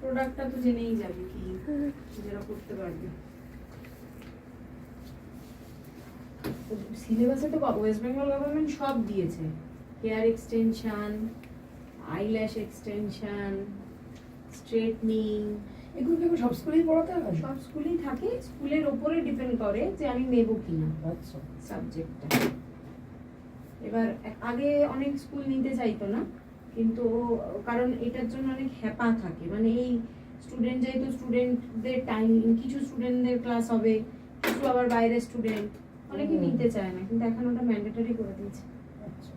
প্রোডাক্টটা তো জেনেই যাবে কি যেটা করতে পারবে। সিলেবাসে তো ওয়েস্ট বেঙ্গল গভর্নমেন্ট সব দিয়েছে, hair extension, eyelash extension, straightening, এগুলো কি সব স্কুলেই পড়াতে হয়? সব স্কুলেই থাকে। স্কুলের ওপরে ডিপেন্ড করে যে আমি নেব কিনা আচ্ছা সাবজেক্টটা। এবার আগে অনেক স্কুল নিতে চাইতো না, কিন্তু কারণ এটার জন্য অনেক হ্যাপা থাকে, মানে এই স্টুডেন্ট যেহেতু স্টুডেন্টদের টাইম, কিছু স্টুডেন্টদের ক্লাস হবে, কিছু আবার বাইরের স্টুডেন্ট, অনেকে নিতে চায় না, কিন্তু এখন ওটা ম্যান্ডেটরি করে দিয়েছে। আচ্ছা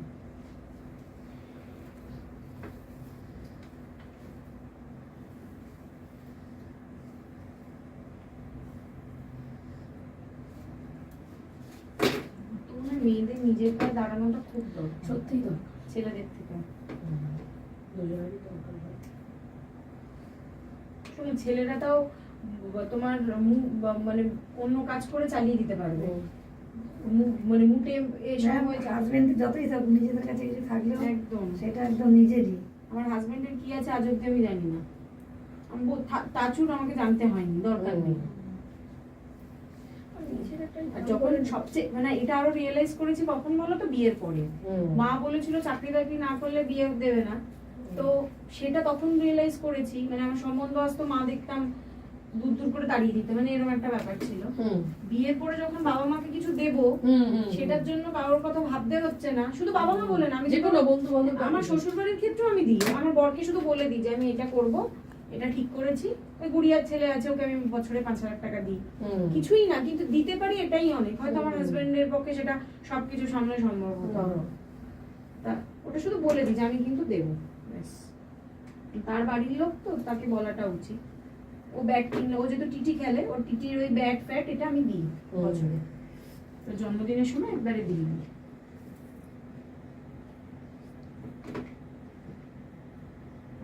তোমার মেয়েদের নিজের পায়ে দাঁড়ানোটা খুব দরকার, সত্যিই তো ছেলেদের থেকে। দুজনেরই দরকার হয়। শোনো, ছেলেরা তাও তোমার মানে অন্য কাজ করে চালিয়ে দিতে পারবে, মানে মুটে এসব হয়ে যায়। হাজবেন্ড যতই থাকুক নিজেদের কাছে কিছু থাকলেও একদম সেটা একদম নিজেরই। আমার হাজবেন্ডের কি আছে আজ অব্দি আমি জানি না, আমি তাচুর আমাকে জানতে হয়নি, দরকার নেই। আর যখন সবচেয়ে মানে এটা আরো রিয়েলাইজ করেছি কখন বলো তো, বিয়ের পরে। মা বলেছিল চাকরি বাকরি না করলে বিয়ে দেবে না, তো সেটা তখন রিয়েলাইজ করেছি। মানে আমার সম্বন্ধ আসতো, মা দেখতাম দূর দূর করে তাড়িয়ে দিতে, মানে এরকম একটা ব্যাপার ছিল। বিয়ের পরে যখন বাবা মাকে কিছু দেব, সেটার জন্য কারোর কথা ভাবতে হচ্ছে না। শুধু বাবা মা বলে না, আমি যেকোনো বন্ধু বান্ধব, আমার শ্বশুর বাড়ির ক্ষেত্রেও আমি দিই, আমার বরকে শুধু বলে দিই যে আমি এটা করব, এটা ঠিক করেছি। ওই গুড়িয়ার ছেলে আছে, ওকে আমি বছরে 5,000 টাকা দিই, কিছুই না, কিন্তু দিতে পারি, এটাই অনেক। হয়তো আমার হাজবেন্ডের পক্ষে সেটা সবকিছু সামনে সম্ভব হতো না, তা ওটা শুধু বলে দিই যে আমি কিন্তু দেবো, ব্যাস। তার বাড়ির লোক তো, তাকে বলাটা উচিত। ও ব্যাট কিনলে, ও যেহেতু টিটি খেলে, ওর টিটির ওই ব্যাট ফ্যাট এটা আমি দিই বছরে, তো জন্মদিনের সময় একবারে দিই।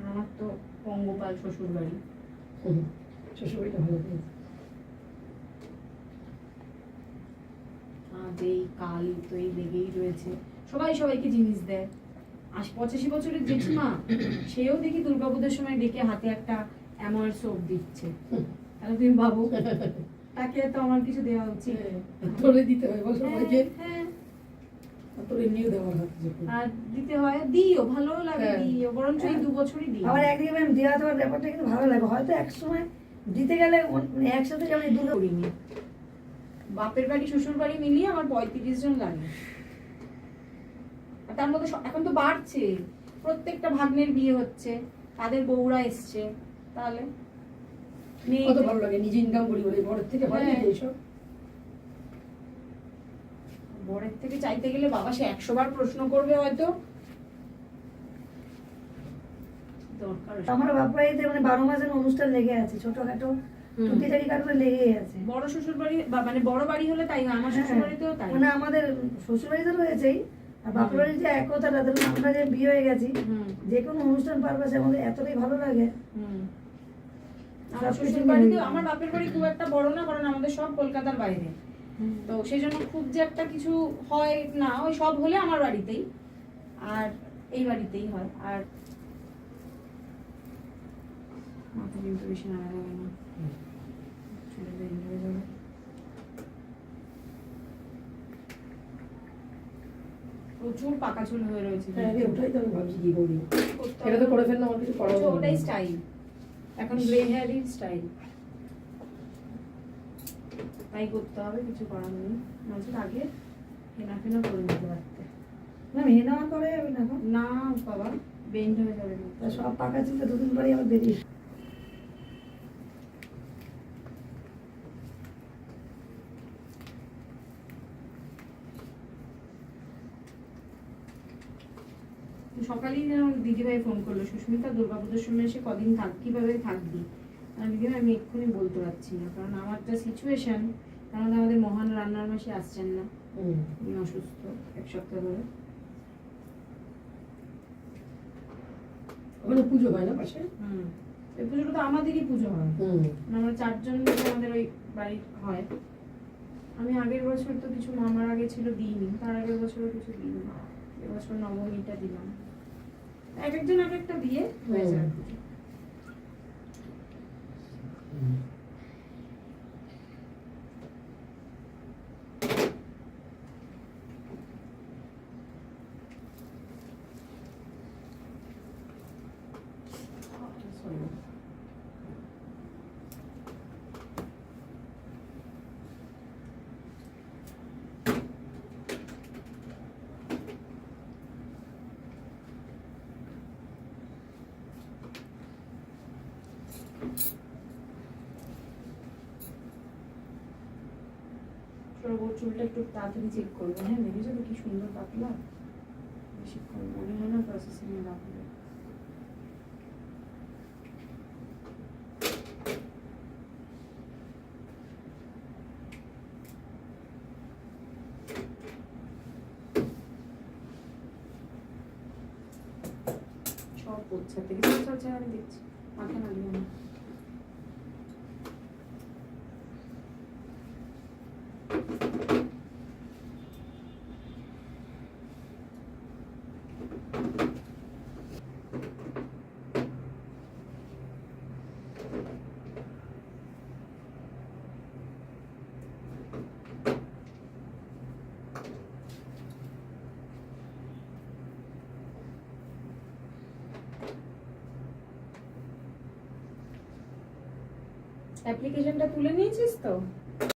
আমার তো পঙ্গপাল শ্বশুর বাড়ি, শ্বশুরবাড়িটা ভালো পেয়েছে। এই কাল তো এই লেগেই রয়েছে, সবাই সবাইকে জিনিস দেয়। 85 বছরের জেঠিমা, সেও দেখি দুর্গাপুজোর সময় ডেকে হাতে একটা অ্যামোয়ার সোপ দিচ্ছে। তাহলে তুমি ভাবো, তাকে তো আমার কিছু দেওয়া উচিত। তোরে দিতে হয় বল সবাইকে। হ্যাঁ, তোরে নিয়ে দেওয়ার হাতে আর দিতে হয়, দিও, ভালো লাগে, দিও, বরঞ্চ এই 2 বছরই দিই। আবার একদিকে ম্যাম দেওয়া দেওয়ার ব্যাপারটা কিন্তু ভালো লাগে, হয়তো এক সময় দিতে গেলে একসাথে যেমন দুটো করিনি, বাপের বাড়ি শ্বশুর বাড়ি মিলিয়ে আমার 35 জন লাগে। আর তার মধ্যে এখন তো বাড়ছে, প্রত্যেকটা ভাগ্নের বিয়ে হচ্ছে, তাদের বউরা এসছে, তাহলে কত ভালো লাগে নিজে ইনকাম করি বলে। বড়ের থেকে হয় না এইসব, বরের থেকে চাইতে গেলে বাবা সে 100 বার প্রশ্ন করবে হয়তো। দরকার আমার বাপবাড়িতে মানে 12 মাসের অনুষ্ঠান লেগে আছে, ছোটখাটো টুকিটাকি কারণে লেগেই আছে। বড় শ্বশুর বাড়ি মানে বড় বাড়ি হলে তাই হয়, আমার শ্বশুর বাড়িতেও তাই। মানে আমাদের শ্বশুর বাড়িতে রয়েছেই, আর বাপের বাড়ির যে একতাটা, ধরুন আমরা যে বিয়ে হয়ে গেছি, যে কোনো অনুষ্ঠান পারপাসে আমাদের এতটাই ভালো লাগে। আমার শ্বশুর বাড়িতেও, আমার বাপের বাড়ি খুব একটা বড় না, কারণ আমাদের সব কলকাতার বাইরে, তো সেই জন্য খুব যে একটা কিছু হয় না, ওই সব হলে আমার বাড়িতেই, আর এই বাড়িতেই হয়। আর মাথা কিন্তু বেশি নাড়া যাবে না, চলে যাবে। প্রচুর পাকা চুল হয়ে রয়েছে। ওটাই তো আমি ভাবছি কি করি, এটা তো করে ফেললাম, আমার কিছু করা হবে না। ওটাই স্টাইল, এখন গ্রে হেয়ারই স্টাইল, তাই করতে হবে, কিছু করার নেই। মাঝে আগে হেনা ফেনা করে নিতে পারতে না, মেয়ে নেওয়া করে যাবে না না বাবা, বেন্ড হয়ে যাবে না। সব পাকা চুলটা দুদিন পরে আবার বেরিয়ে। সকালেই যেন দিদিভাই ফোন করলো, সুস্মিতা দুর্গাপুজোর সময় এসে কদিন কিভাবে থাকবি। দিদিভাই আমি এক্ষুনি বলতে পারছি না, কারণ আমার যা সিচুয়েশন, কারণ আমাদের মহান রান্নার মাসে আসছেন না, আমি অসুস্থ 1 সপ্তাহ ধরে। ওখানে পুজো হয় না পাশে? এই পুজোটা তো আমাদেরই পুজো হয়, আমরা 4 জন মিলে আমাদের ওই বাড়ি হয়। আমি আগের বছর তো কিছু, মামার আগে ছিল দিইনি, তার আগের বছরও কিছু দিইনি, এবছর নবমীটা দিলাম। এক একজন এক একটা দিয়ে হয়ে যায় পুজো। ওর চুলটা একটু তাড়াতাড়ি চেক করবো। হ্যাঁ, দেখেছো তো কি সুন্দর পাতলা, বেশিক্ষণ মনে হয় না প্রসেসিং এ রাখবে। সব পোচ্ছা থেকে চলছে, আমি দেখছি, মাথা নাড়িয়ে না। অ্যাপ্লিকেশনটা তুলে নিয়েছিস তো?